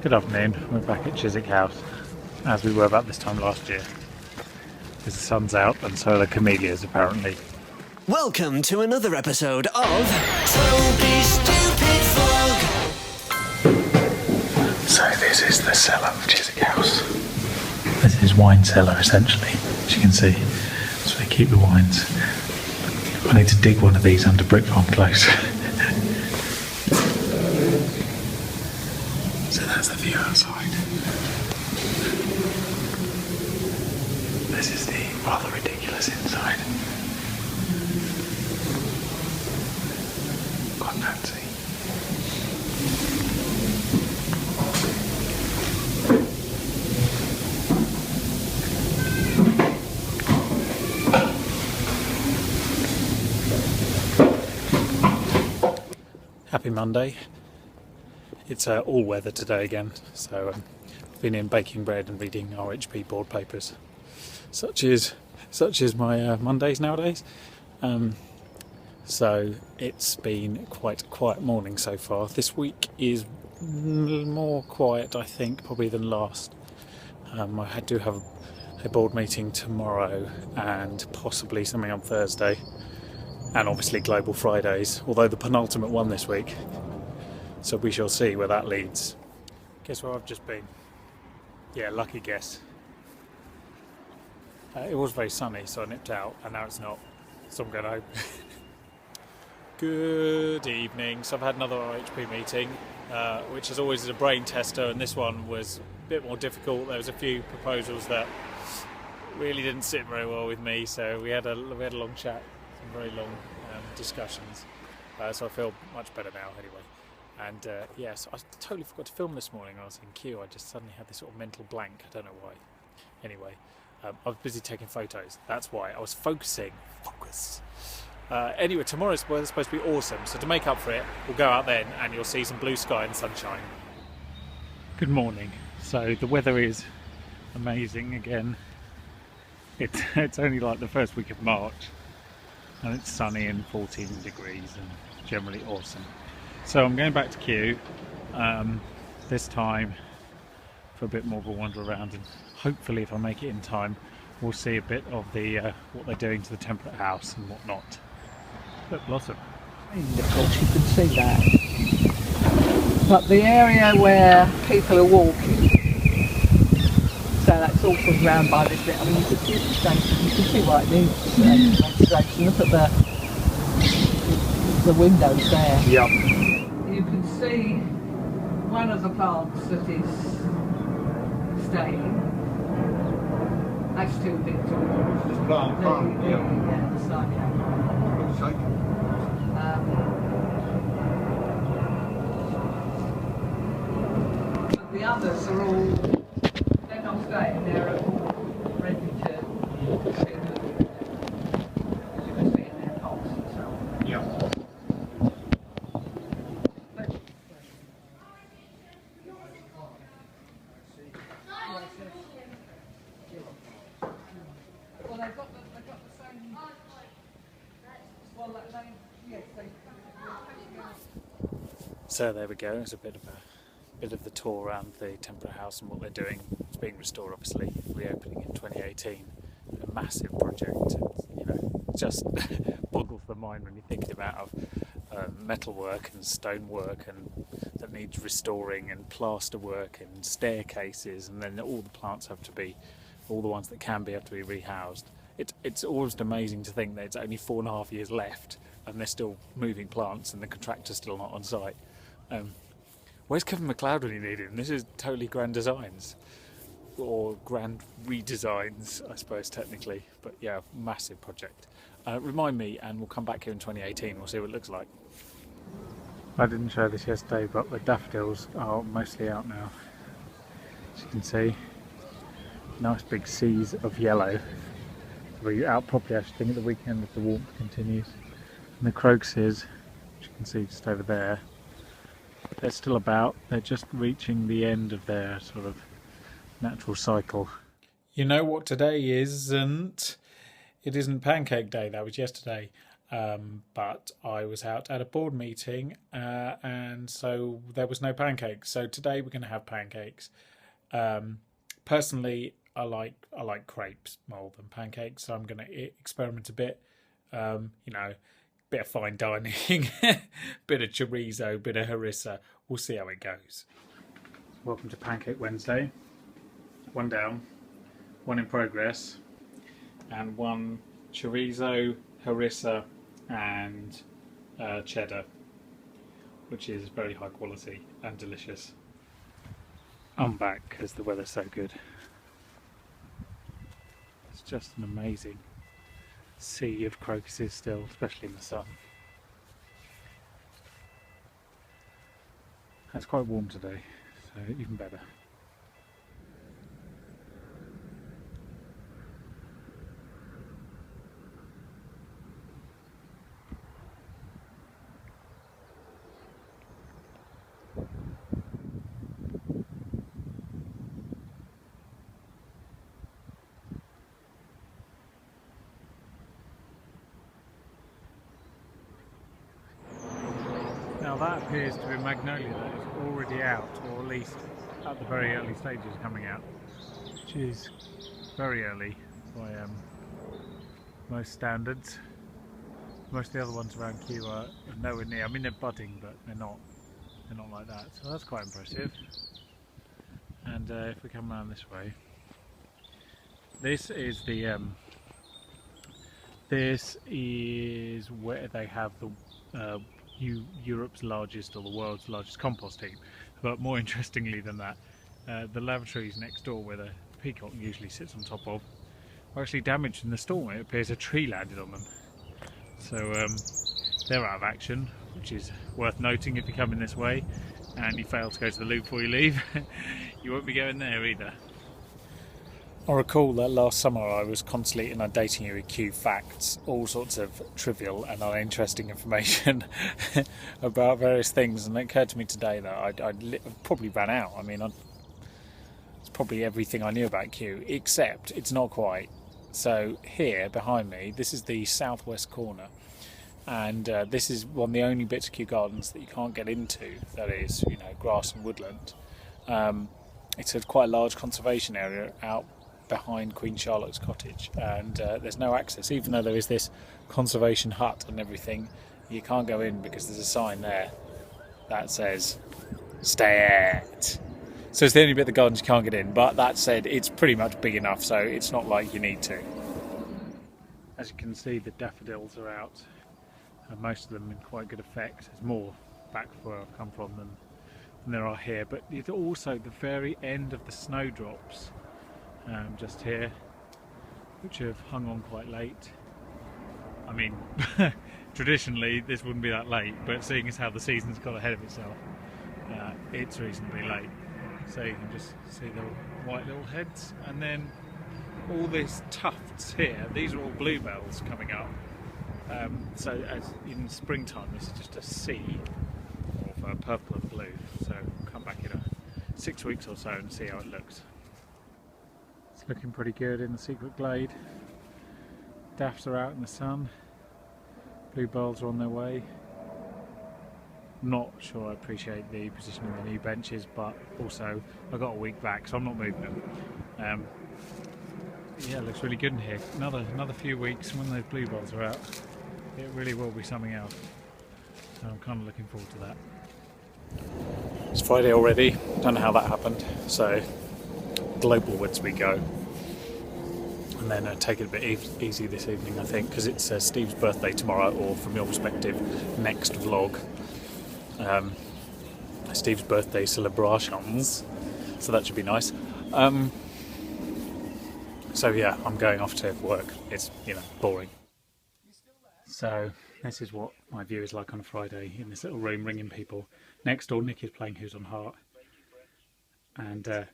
Good afternoon, we're back at Chiswick House, as we were about this time last year. Because the sun's out and so are the camellias apparently. Welcome to another episode of Toby Stupid Vlog. So this is the cellar of Chiswick House. This is wine cellar essentially, as you can see. That's where they keep the wines. I need to dig one of these under Brick Farm Close. So that's the view outside. This is the rather ridiculous inside. Quite fancy. Happy Monday. It's all weather today again, so I've been in baking bread and reading RHP board papers. Such is my Mondays nowadays. So it's been quite a quiet morning so far. This week is more quiet, I think, probably than last. I do have a board meeting tomorrow and possibly something on Thursday, and obviously Global Fridays, although the penultimate one this week. So we shall see where that leads. Guess where I've just been? Yeah, lucky guess. It was very sunny, so I nipped out, and now it's not, so I'm going home. Good evening. So I've had another RHP meeting, which is always a brain tester, and this one was a bit more difficult. There was a few proposals that really didn't sit very well with me, so we had a long chat, some very long discussions. So I feel much better now anyway. And yes, I totally forgot to film this morning. I was in queue. I just suddenly had this sort of mental blank. I don't know why. Anyway, I was busy taking photos. That's why I was focusing. Focus. Anyway, tomorrow's weather's supposed to be awesome. So to make up for it, we'll go out then, and you'll see some blue sky and sunshine. Good morning. So the weather is amazing again. It's only like the first week of March, and it's sunny and 14 degrees and generally awesome. So I'm going back to Kew this time for a bit more of a wander around, and hopefully if I make it in time we'll see a bit of the what they're doing to the temperate house and whatnot. Look, blossom. Of course you can see that. But the area where people are walking, so that's all sort of round by this bit. I mean you can see the station, you can see what it means. Station. Look at the windows there. Yep. You can see one of the plants that is staying. That's too big to walk. Just plant, Yeah, the side, yeah. But the others are all, they're not staying, they're all ready to be moved. As you can see in their pots and so on. Yeah. Well, they've got the same. Well, yes, they. So there we go. It's a bit of the tour around the temperate house and what they're doing. It's being restored, obviously, reopening in 2018. A massive project. It just boggles the mind when you think the amount of metal work and stone work and that needs restoring, and plaster work and staircases, and then all the plants have to be, all the ones that can be, have to be rehoused. It's almost amazing to think that it's only 4.5 years left and they're still moving plants and the contractor's still not on site. Where's Kevin McLeod when you need him? This is totally grand designs, or grand redesigns, I suppose, technically. But yeah, massive project. Remind me, and we'll come back here in 2018. We'll see what it looks like. I didn't show this yesterday, but the daffodils are mostly out now. As you can see, nice big seas of yellow. They'll be out properly, I think, at the weekend if the warmth continues. And the crocuses, which you can see just over there, they're still about. They're just reaching the end of their sort of natural cycle. You know what today isn't? It isn't Pancake Day, that was yesterday. but I was out at a board meeting, and so there was no pancakes. So today we're going to have pancakes. Personally, I like crepes more than pancakes, so I'm going to experiment a bit. Bit of fine dining, bit of chorizo, bit of harissa. We'll see how it goes. Welcome to Pancake Wednesday. One down, one in progress, and one chorizo, harissa, and cheddar, which is very high quality and delicious. I'm back because the weather's so good. It's just an amazing sea of crocuses still, especially in the sun. It's quite warm today, so even better. Now that appears to be magnolia that is already out, or at least at the very early stages coming out, which is very early by most standards. Most of the other ones around Kew are nowhere near. I mean, they're budding, but they're not like that. So that's quite impressive. And if we come around this way, this is the this is where they have the Europe's largest, or the world's largest, compost heap. But more interestingly than that, the lavatories next door, where the peacock usually sits on top of, were actually damaged in the storm. It appears a tree landed on them. So they're out of action, which is worth noting if you come in this way and you fail to go to the loo before you leave. You won't be going there either. I recall that last summer I was constantly inundating you with Kew facts, all sorts of trivial and uninteresting information about various things, and it occurred to me today that I'd probably ran out. I mean, it's probably everything I knew about Kew, except it's not quite. So here behind me, this is the southwest corner, and this is one of the only bits of Kew Gardens that you can't get into, that is, grass and woodland. It's quite a large conservation area out behind Queen Charlotte's cottage, and there's no access. Even though there is this conservation hut and everything, you can't go in because there's a sign there that says "Stay out." So it's the only bit of the gardens you can't get in, but that said, it's pretty much big enough, so it's not like you need to. As you can see, the daffodils are out, and most of them in quite good effect. There's more back where I've come from than there are here, but it's also the very end of the snowdrops, just here, which have hung on quite late. I mean, traditionally this wouldn't be that late, but seeing as how the season's got ahead of itself, it's reasonably late. So you can just see the white little heads, and then all these tufts here, these are all bluebells coming up. So as in springtime, this is just a sea of purple and blue. So we'll come back in 6 weeks or so and see how it looks. It's looking pretty good in the secret glade. Daffs are out in the sun. Bluebells are on their way. Not sure I appreciate the position of the new benches, but also I got a week back, so I'm not moving them. Yeah, it looks really good in here. Another few weeks, when those bluebells are out, it really will be something else. So I'm kind of looking forward to that. It's Friday already. Don't know how that happened. So globalwards we go, and then take it a bit easy this evening, I think, because it's Steve's birthday tomorrow, or from your perspective, next vlog. Steve's birthday celebrations, so that should be nice. So yeah, I'm going off to work. It's boring. So this is what my view is like on a Friday in this little room, ringing people. Next door, Nick is playing Who's on Heart, and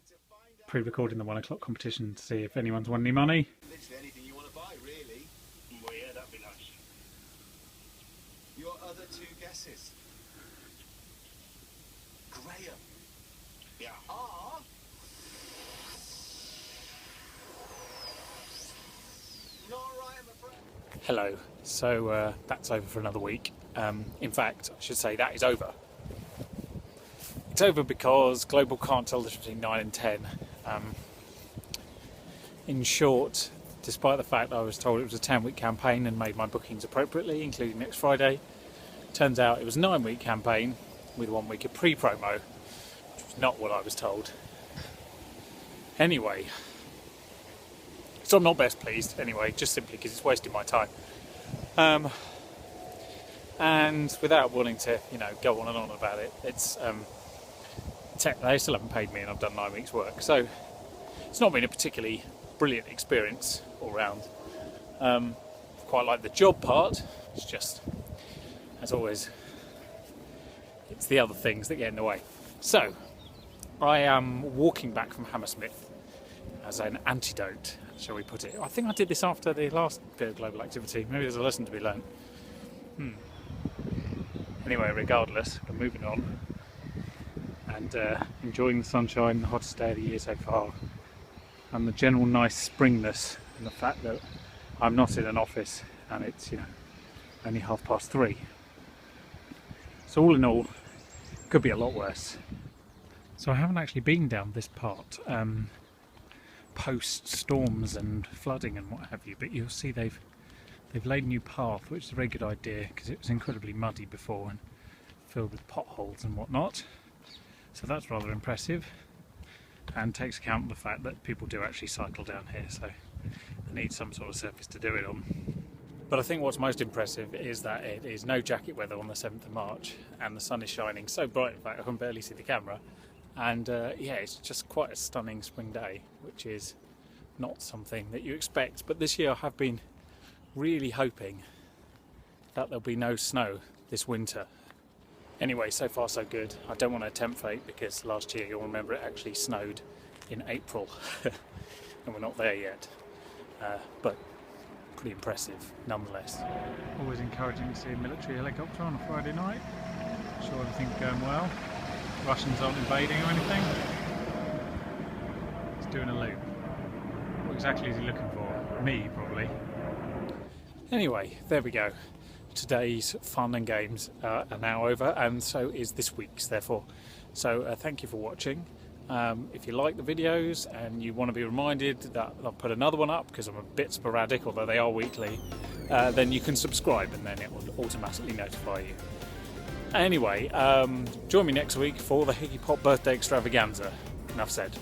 pre-recording the 1 o'clock competition to see if anyone's won any money. Literally anything you want to buy, really. Well, yeah, that'd be nice. Your other two guesses. Graham. Yeah. Are not right, I'm afraid. Hello. So that's over for another week. In fact, I should say that is over. It's over because Global can't tell the difference between 9 and 10. In short, despite the fact I was told it was a 10-week campaign and made my bookings appropriately, including next Friday, turns out it was a 9-week campaign with 1 week of pre-promo, which was not what I was told. Anyway, so I'm not best pleased, anyway, just simply because it's wasting my time. And without wanting to, go on and on about it, it's they still haven't paid me and I've done 9 weeks' work, so it's not been a particularly brilliant experience all round. Quite like the job part. It's just, as always, it's the other things that get in the way. So I am walking back from Hammersmith as an antidote, shall we put it. I think I did this after the last bit of global activity. Maybe there's a lesson to be learned. Anyway, regardless, we're moving on and enjoying the sunshine, the hottest day of the year so far, and the general nice springness, and the fact that I'm not in an office and it's only 3:30. So all in all, could be a lot worse. So I haven't actually been down this part post storms and flooding and what have you, but you'll see they've laid a new path, which is a very good idea because it was incredibly muddy before and filled with potholes and whatnot. So that's rather impressive, and takes account of the fact that people do actually cycle down here, so they need some sort of surface to do it on. But I think what's most impressive is that it is no jacket weather on the 7th of March and the sun is shining so bright, in fact I can barely see the camera, and it's just quite a stunning spring day, which is not something that you expect. But this year I have been really hoping that there'll be no snow this winter. Anyway, so far so good. I don't want to tempt fate because last year, you'll remember, it actually snowed in April and we're not there yet, but pretty impressive nonetheless. Always encouraging to see a military helicopter on a Friday night. Sure everything's going well. Russians aren't invading or anything. He's doing a loop. What exactly is he looking for? Me, probably. Anyway, there we go. Today's fun and games are now over, and so is this week's, therefore. So thank you for watching. If you like the videos and you want to be reminded that I'll put another one up, because I'm a bit sporadic, although they are weekly, then you can subscribe and then it will automatically notify you. Anyway, join me next week for the Hickey Pop birthday extravaganza. Enough said.